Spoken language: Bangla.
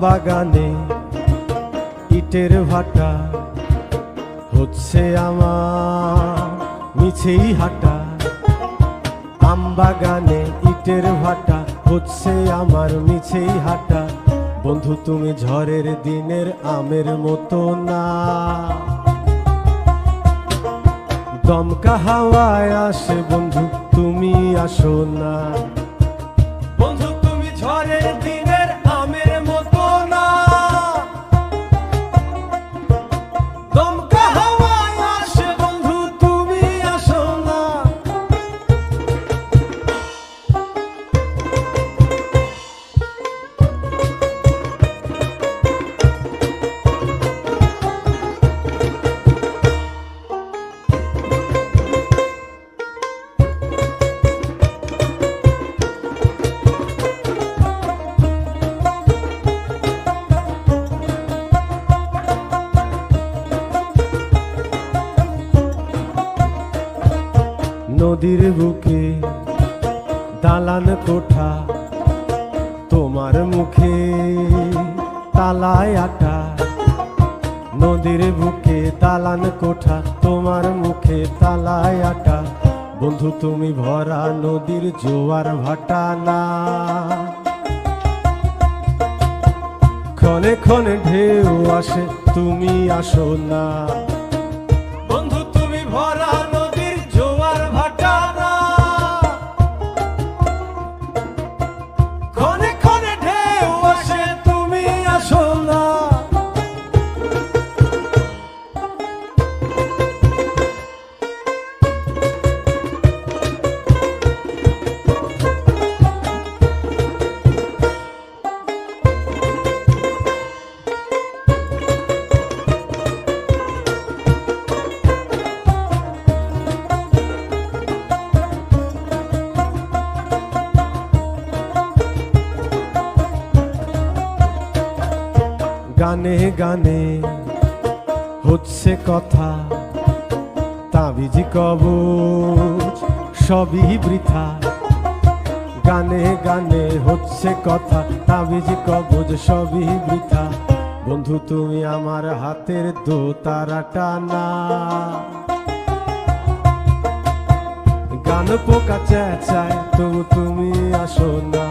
বাগানে ইটের ভাটা হচ্ছে আমার মিছেই হাঁটা। আম বাগানে ইটের ভাটা হচ্ছে আমার মিছেই হাঁটা। বন্ধু তুমি ঝড়ের দিনের আমের মতো না, দমকা হাওয়ায় আসে বন্ধু তুমি আসো না। বন্ধু তুমি ঝড়ের দিনের আমের মতো না, দমকা হাওয়ায় আসে বন্ধু তুমি আসো না। নদীর বুকে দালান কোঠা, তোমার মুখে তালায় আটা। নদীর বুকে দালান কোঠা, তোমার মুখে তালায় আটা। বন্ধু তুমি ভরা নদীর জোয়ার ভাটা না, ক্ষণে ক্ষণে ঢেউ আসে তুমি আসো না। বন্ধু তুমি ভরা নদীর জোয়ার ভাটা না, ক্ষণে ক্ষণে ঢেউ আসে তুমি আসো না। গানে গানে হচ্ছে কথা, তাবিজ কবচ সবই বৃথা। গানে গানে হচ্ছে কথা, তাবিজ কবচ সবই বৃথা। বন্ধু তুমি আমার হাতের দোতারাটা না, গান পোকা চেঁচায় তবু তুমি আসো না।